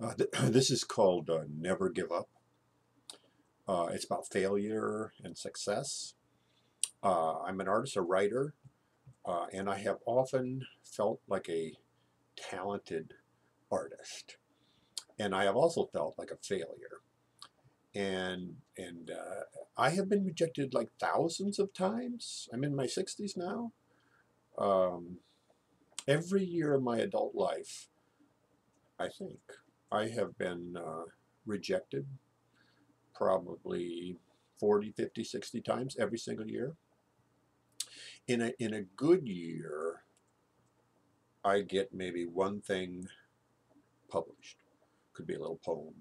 This is called Never Give Up. It's about failure and success. I'm an artist, a writer, and I have often felt like a talented artist. And I have also felt like a failure. And I have been rejected like thousands of times. I'm in my 60s now. Um, every year of my adult life, I think, I have been rejected probably 40, 50, 60 times every single year. In a good year, I get maybe one thing published. Could be a little poem,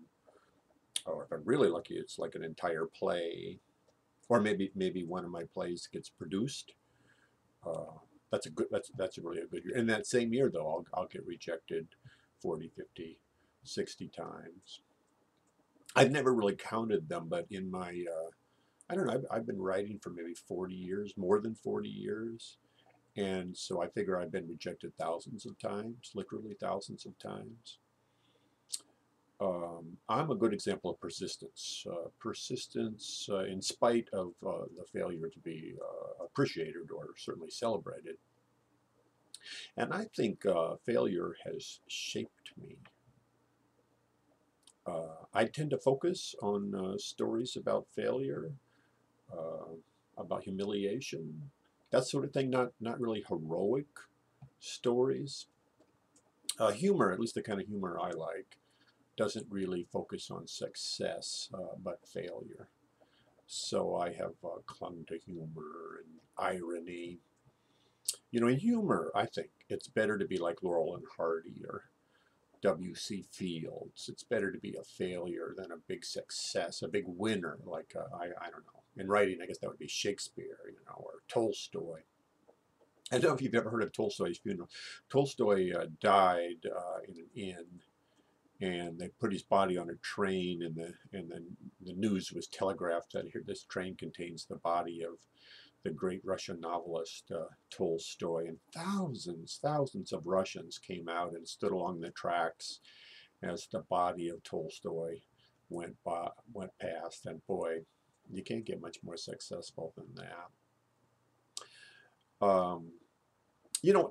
or if I'm really lucky, it's like an entire play, or maybe one of my plays gets produced. Uh, that's really a good year. In that same year, though, I'll get rejected 40, 50, 60 times. I've never really counted them, but in my I don't know. I've been writing for maybe 40 years, more than 40 years. And so I figure I've been rejected thousands of times, literally thousands of times. I'm a good example of persistence. Persistence, in spite of the failure to be appreciated or certainly celebrated. And I think failure has shaped me. I tend to focus on stories about failure, uh, about humiliation, that sort of thing. Not really heroic stories. Humor, at least the kind of humor I like, doesn't really focus on success, but failure. So I have clung to humor and irony. You know, in humor, I think it's better to be like Laurel and Hardy or W.C. Fields. It's better to be a failure than a big success, a big winner. Like I don't know. In writing, I guess that would be Shakespeare, or Tolstoy. I don't know if you've ever heard of Tolstoy's funeral. Tolstoy died in an inn, and they put his body on a train, and the news was telegraphed that here this train contains the body of the great Russian novelist Tolstoy, and thousands of Russians came out and stood along the tracks as the body of Tolstoy went past. And boy, you can't get much more successful than that.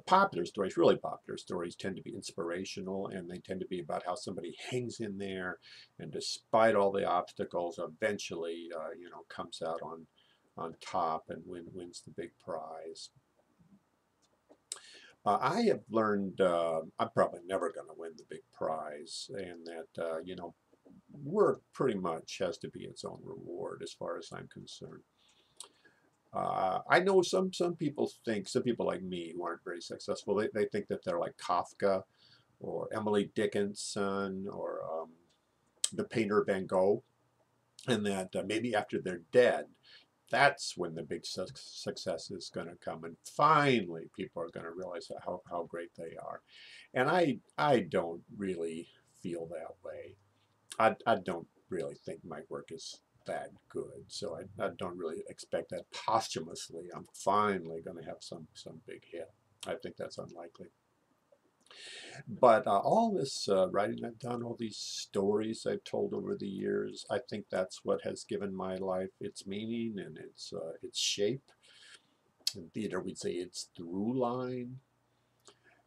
Popular stories, really popular stories, tend to be inspirational, and they tend to be about how somebody hangs in there, and despite all the obstacles, eventually, comes out on top and wins the big prize. I have learned I'm probably never going to win the big prize, and that work pretty much has to be its own reward, as far as I'm concerned. I know some people think, some people like me who aren't very successful, they think that they're like Kafka or Emily Dickinson or the painter Van Gogh, and that maybe after they're dead, that's when the big success is going to come, and finally people are going to realize how great they are. And I don't really feel that way. I don't really think my work is that good, so I don't really expect that posthumously I'm finally going to have some big hit. I think that's unlikely. But all this writing I've done, all these stories I've told over the years, I think that's what has given my life its meaning and its shape. In theater, we'd say its through line.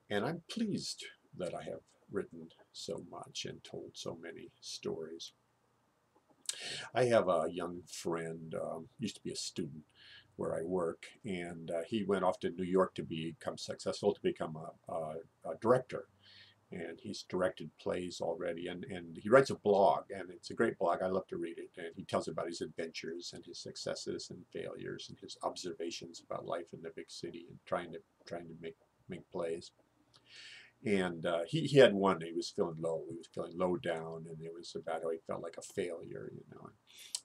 And I'm pleased that I have written so much and told so many stories. I have a young friend, used to be a student where I work, and he went off to New York to become successful, to become a director. And he's directed plays already, and he writes a blog, and it's a great blog. I love to read it, and he tells about his adventures and his successes and failures and his observations about life in the big city and trying to make plays. And he had one. He was feeling low. He was feeling low down, and it was about how he felt like a failure.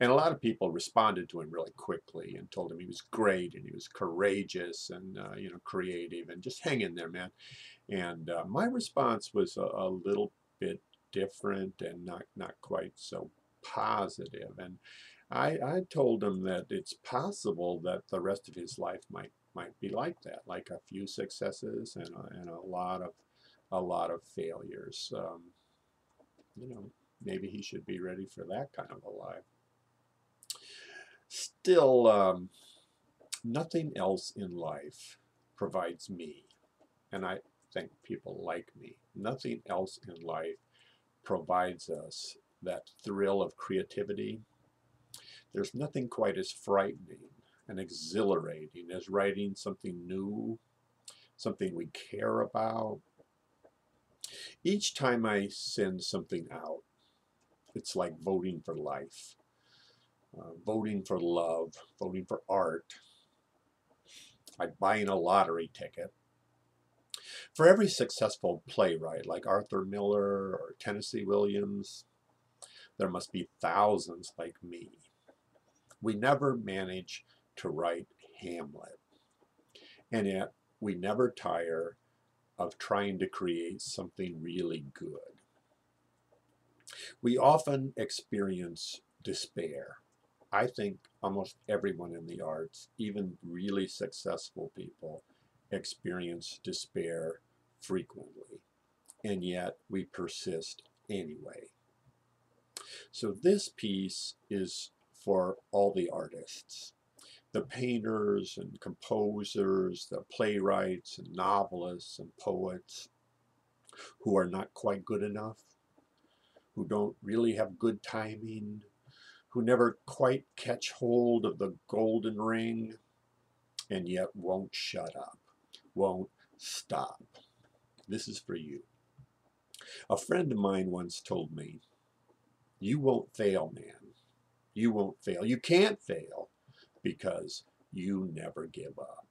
And a lot of people responded to him really quickly and told him he was great and he was courageous and creative and just hang in there, man. And my response was a little bit different and not quite so positive. And I told him that it's possible that the rest of his life might be like that, like a few successes and a lot of failures. maybe he should be ready for that kind of a life. Still, nothing else in life provides me, and I think people like me, nothing else in life provides us that thrill of creativity. There's nothing quite as frightening and exhilarating as writing something new, something we care about. Each time I send something out, it's like voting for life, voting for love, voting for art, like buying a lottery ticket. For every successful playwright like Arthur Miller or Tennessee Williams, there must be thousands like me. We never manage to write Hamlet, and yet we never tire of trying to create something really good. We often experience despair. I think almost everyone in the arts, even really successful people, experience despair frequently, and yet we persist anyway. So this piece is for all the artists, the painters and composers, the playwrights and novelists and poets who are not quite good enough, who don't really have good timing, who never quite catch hold of the golden ring, and yet won't shut up, won't stop. This is for you. A friend of mine once told me, "You won't fail, man. You won't fail. You can't fail because you never give up."